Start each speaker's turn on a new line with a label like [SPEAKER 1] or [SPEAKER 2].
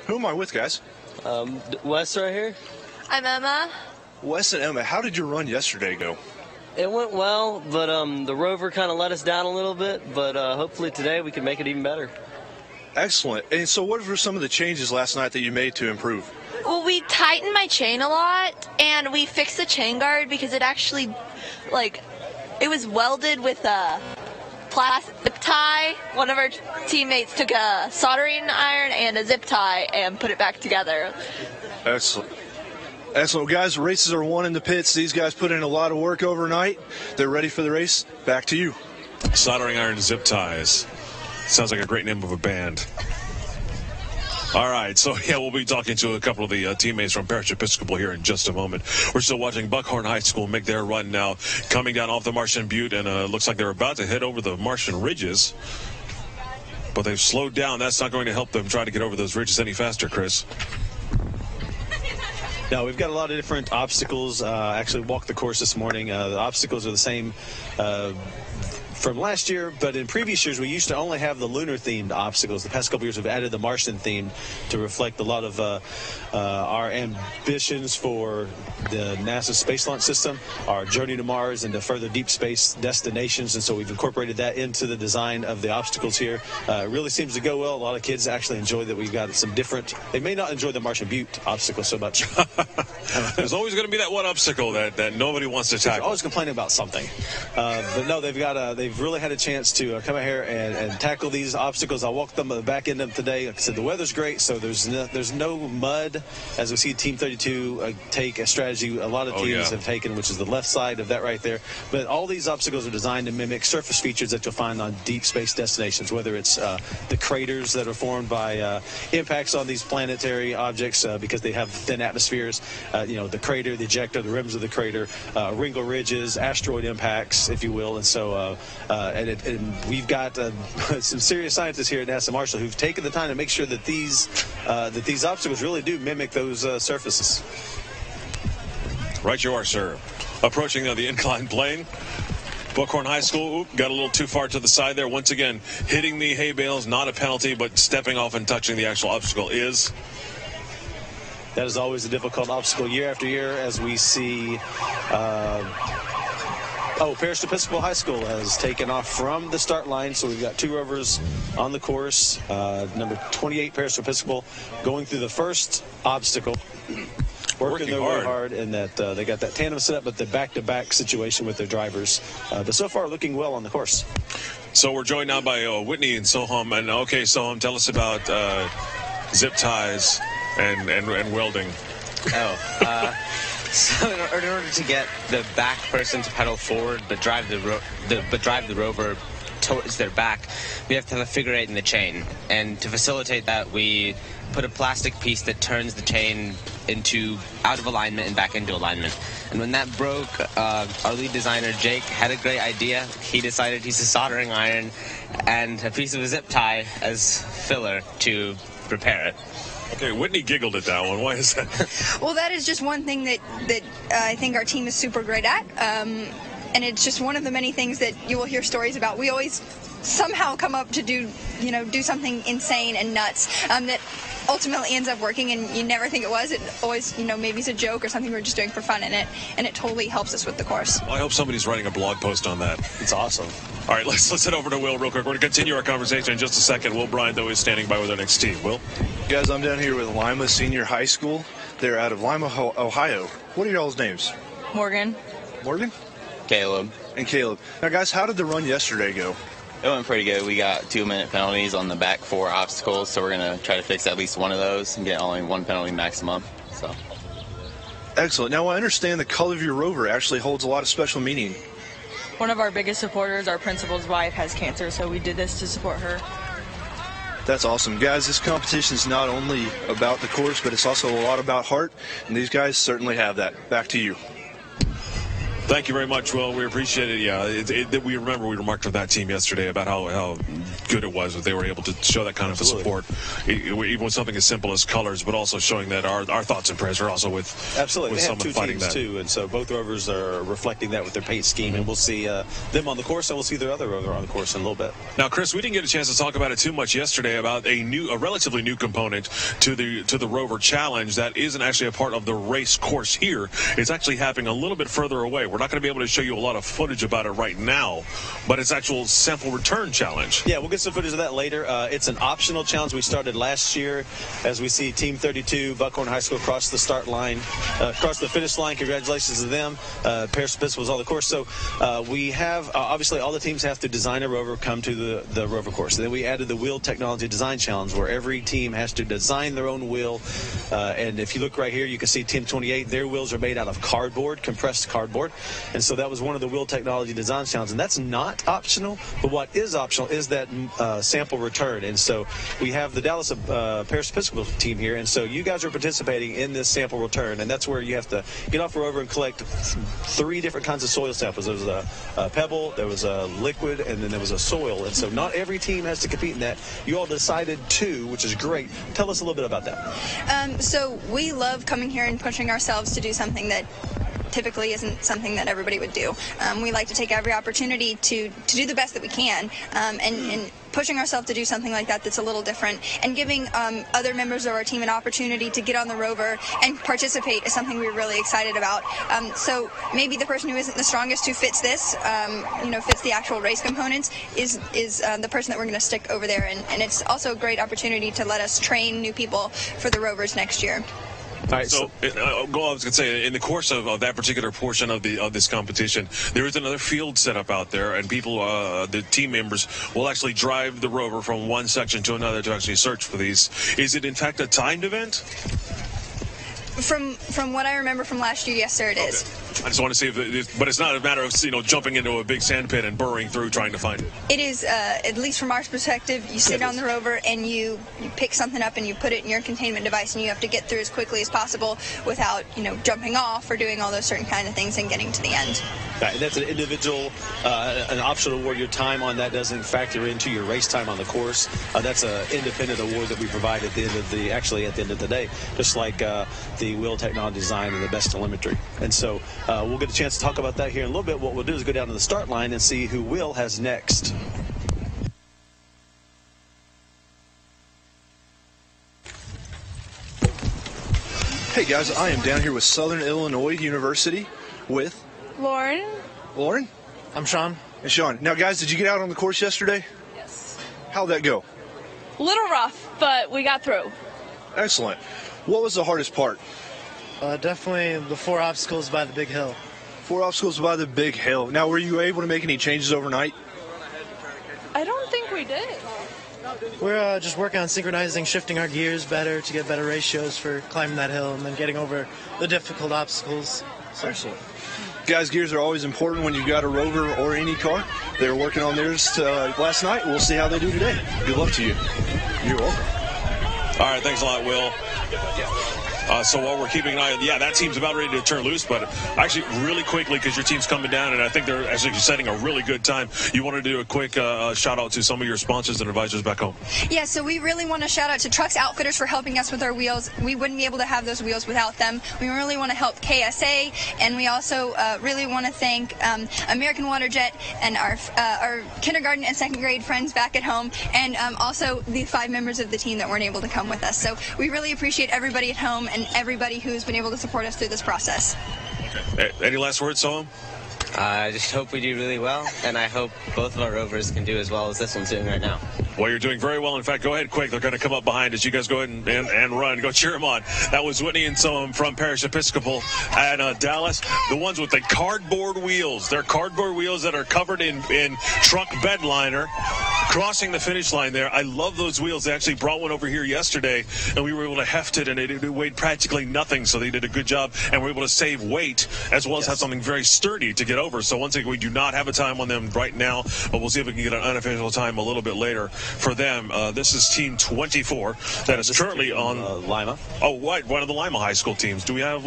[SPEAKER 1] Who am I with, guys?
[SPEAKER 2] Wes right here.
[SPEAKER 3] I'm Emma.
[SPEAKER 1] Wes and Emma, how did your run yesterday go?
[SPEAKER 2] It went well, but the Rover kind of let us down a little bit, but hopefully today we can make it even better.
[SPEAKER 1] Excellent. And so what were some of the changes last night that you made to improve?
[SPEAKER 3] Well, we tightened my chain a lot, and we fixed the chain guard because it actually, it was welded with a plastic zip tie. One of our teammates took a soldering iron and a zip tie and put it back together.
[SPEAKER 1] Excellent. Excellent. Guys, races are won in the pits. These guys put in a lot of work overnight. They're ready for the race. Back to you.
[SPEAKER 4] Soldering iron zip ties. Sounds like a great name of a band. All right, so yeah, we'll be talking to a couple of the teammates from Parish Episcopal here in just a moment. We're still watching Buckhorn High School make their run now, coming down off the Martian Butte, and looks like they're about to head over the Martian Ridges. But they've slowed down. That's not going to help them try to get over those ridges any faster, Chris.
[SPEAKER 5] No, we've got a lot of different obstacles. Actually walked the course this morning. The obstacles are the same from last year, but in previous years we used to only have the lunar-themed obstacles. The past couple years we've added the Martian-themed to reflect a lot of our ambitions for the NASA Space Launch System, our journey to Mars and to further deep space destinations, and so we've incorporated that into the design of the obstacles here. It really seems to go well. A lot of kids actually enjoy that we've got some different. They may not enjoy the Martian Butte obstacle so much.
[SPEAKER 4] There's always going to be that one obstacle that nobody wants to tackle.
[SPEAKER 5] Always complaining about something, but no, they've really had a chance to come out here and tackle these obstacles. I walked them back in them today. Like I said, the weather's great, so there's no mud, as we see Team 32 take a strategy a lot of teams have taken, which is the left side of that right there. But all these obstacles are designed to mimic surface features that you'll find on deep space destinations, whether it's the craters that are formed by impacts on these planetary objects because they have thin atmospheres, the crater, the ejecta, the rims of the crater, wrinkle ridges, asteroid impacts, if you will. And so and we've got some serious scientists here at NASA Marshall who've taken the time to make sure that these obstacles really do mimic those surfaces.
[SPEAKER 4] Right you are, sir. Approaching the inclined plane. Buckhorn High School got a little too far to the side there. Once again, hitting the hay bales, not a penalty, but stepping off and touching the actual obstacle is.
[SPEAKER 5] That is always a difficult obstacle year after year, as we see. Parish Episcopal High School has taken off from the start line, so we've got two Rovers on the course. Number 28, Parish Episcopal, going through the first obstacle. Working their way hard, and that they got that tandem set up, but the back-to-back situation with their drivers. But so far, looking well on the course.
[SPEAKER 4] So we're joined now by Whitney and Soham. And okay, Soham, tell us about zip ties and welding.
[SPEAKER 6] So in order to get the back person to pedal forward but drive the Rover towards their back, we have to have a figure eight in the chain. And to facilitate that, we put a plastic piece that turns the chain out of alignment and back into alignment. And when that broke, our lead designer, Jake, had a great idea. He decided to use a soldering iron and a piece of a zip tie as filler to repair it.
[SPEAKER 4] Okay, Whitney giggled at that one. Why is that?
[SPEAKER 7] Well, that is just one thing that I think our team is super great at. And it's just one of the many things that you will hear stories about. We always somehow come up to do something insane and nuts that ultimately ends up working, and you never think it was. It always, maybe it's a joke or something we're just doing for fun in it, and it totally helps us with the course.
[SPEAKER 4] Well, I hope somebody's writing a blog post on that.
[SPEAKER 5] It's awesome.
[SPEAKER 4] All right, let's head over to Will real quick. We're going to continue our conversation in just a second. Will Bryant, though, is standing by with our next team. Will?
[SPEAKER 1] Guys, I'm down here with Lima Senior High School. They're out of Lima, Ohio. What are y'all's names?
[SPEAKER 3] Morgan.
[SPEAKER 1] Morgan?
[SPEAKER 8] Caleb.
[SPEAKER 1] And Caleb. Now, guys, how did the run yesterday go?
[SPEAKER 8] It went pretty good. We got 2-minute penalties on the back 4 obstacles, so we're going to try to fix at least one of those and get only 1 penalty maximum. So.
[SPEAKER 1] Excellent. Now, I understand the color of your Rover actually holds a lot of special meaning.
[SPEAKER 9] One of our biggest supporters, our principal's wife, has cancer, so we did this to support her.
[SPEAKER 1] That's awesome. Guys, this competition is not only about the course, but it's also a lot about heart, and these guys certainly have that. Back to you.
[SPEAKER 4] Thank you very much, Will. We appreciate it. Yeah, we remember we remarked on that team yesterday about how good it was that they were able to show that kind of a support, even with something as simple as colors, but also showing that our thoughts and prayers are also with
[SPEAKER 5] absolutely.
[SPEAKER 4] With
[SPEAKER 5] they have two
[SPEAKER 4] fighting
[SPEAKER 5] teams
[SPEAKER 4] that.
[SPEAKER 5] too, and so both Rovers are reflecting that with their paint scheme, and we'll see them on the course, and we'll see their other Rover on the course in a little bit.
[SPEAKER 4] Now, Chris, we didn't get a chance to talk about it too much yesterday about a relatively new component to the Rover Challenge that isn't actually a part of the race course here. It's actually happening a little bit further away. We're not going to be able to show you a lot of footage about it right now, but it's actual sample return challenge.
[SPEAKER 5] Yeah, we'll get some footage of that later. It's an optional challenge we started last year. As we see Team 32, Buckhorn High School, cross the start line, cross the finish line. Congratulations to them. Parish Episcopal was on the course. So we have, obviously, all the teams have to design a Rover, come to the Rover course. And then we added the Wheel Technology Design Challenge, where every team has to design their own wheel. And if you look right here, you can see Team 28, their wheels are made out of cardboard, compressed cardboard. And so that was one of the Wheel Technology Design Challenge. And that's not optional, but what is optional is that sample return. And so we have the Dallas Parish Episcopal team here, and so you guys are participating in this sample return, and that's where you have to get off the Rover and collect 3 different kinds of soil samples. There was a pebble, there was a liquid, and then there was a soil. And so not every team has to compete in that. You all decided to, which is great. Tell us a little bit about that.
[SPEAKER 7] So we love coming here and pushing ourselves to do something that typically isn't something that everybody would do. We like to take every opportunity to do the best that we can, and pushing ourselves to do something like that that's a little different, and giving other members of our team an opportunity to get on the Rover and participate is something we're really excited about. So maybe the person who isn't the strongest, who fits this, fits the actual race components, is the person that we're going to stick over there, and it's also a great opportunity to let us train new people for the Rovers next year.
[SPEAKER 4] All right, so I was going to say, in the course of that particular portion of this competition, there is another field set up out there, and people, the team members, will actually drive the Rover from one section to another to actually search for these. Is it in fact a timed event?
[SPEAKER 7] From what I remember from last year, yes, sir, it is.
[SPEAKER 4] I just want to see but it's not a matter of jumping into a big sand pit and burrowing through trying to find it.
[SPEAKER 7] It is, at least from our perspective, you sit on the Rover and you pick something up and you put it in your containment device, and you have to get through as quickly as possible without jumping off or doing all those certain kind of things and getting to the end.
[SPEAKER 5] Right, that's an individual, an optional award. Your time on that doesn't factor into your race time on the course. That's an independent award that we provide at the end of the day, just like the Wheel Technology Design and the Best Telemetry. And so we'll get a chance to talk about that here in a little bit. What we'll do is go down to the start line and see who Will has next.
[SPEAKER 1] Hey guys, I am down here with Southern Illinois University with
[SPEAKER 10] Lauren.
[SPEAKER 1] Lauren?
[SPEAKER 11] I'm Sean.
[SPEAKER 1] And Sean. Now guys, did you get out on the course yesterday?
[SPEAKER 10] Yes.
[SPEAKER 1] How'd that go?
[SPEAKER 10] A little rough, but we got through.
[SPEAKER 1] Excellent. What was the hardest part?
[SPEAKER 11] Definitely the 4 obstacles by the big hill.
[SPEAKER 1] 4 obstacles by the big hill. Now, were you able to make any changes overnight?
[SPEAKER 10] I don't think we did.
[SPEAKER 11] We're just working on synchronizing, shifting our gears better to get better ratios for climbing that hill and then getting over the difficult obstacles. So.
[SPEAKER 1] Excellent. Guys, gears are always important when you've got a Rover or any car. They were working on theirs last night. We'll see how they do today. Good luck to you. You're welcome.
[SPEAKER 4] All right, thanks a lot, Will. So while we're keeping an eye on, that team's about ready to turn loose, but actually really quickly, because your team's coming down, and I think they're actually setting a really good time, you want to do a quick shout out to some of your sponsors and advisors back home.
[SPEAKER 7] Yeah, so we really want to shout out to Trucks Outfitters for helping us with our wheels. We wouldn't be able to have those wheels without them. We really want to help KSA, and we also really want to thank American Waterjet and our kindergarten and second grade friends back at home, and also the 5 members of the team that weren't able to come with us. So we really appreciate everybody at home and everybody who's been able to support us through this process.
[SPEAKER 4] Okay. Any last words, Soham?
[SPEAKER 6] I just hope we do really well, and I hope both of our Rovers can do as well as this one's doing right now.
[SPEAKER 4] Well, you're doing very well. In fact, go ahead quick. They're going to come up behind us. You guys go ahead and run. Go cheer them on. That was Whitney and Soham from Parish Episcopal at Dallas. The ones with the cardboard wheels. They're cardboard wheels that are covered in truck bed liner. Crossing the finish line there. I love those wheels. They actually brought one over here yesterday, and we were able to heft it, and it weighed practically nothing, so they did a good job, and we're able to save weight as well as have something very sturdy to get over. So once again, we do not have a time on them right now, but we'll see if we can get an unofficial time a little bit later for them. This is Team 24 that is currently on
[SPEAKER 5] Lima.
[SPEAKER 4] Oh, right, one of the Lima High School teams. Do we have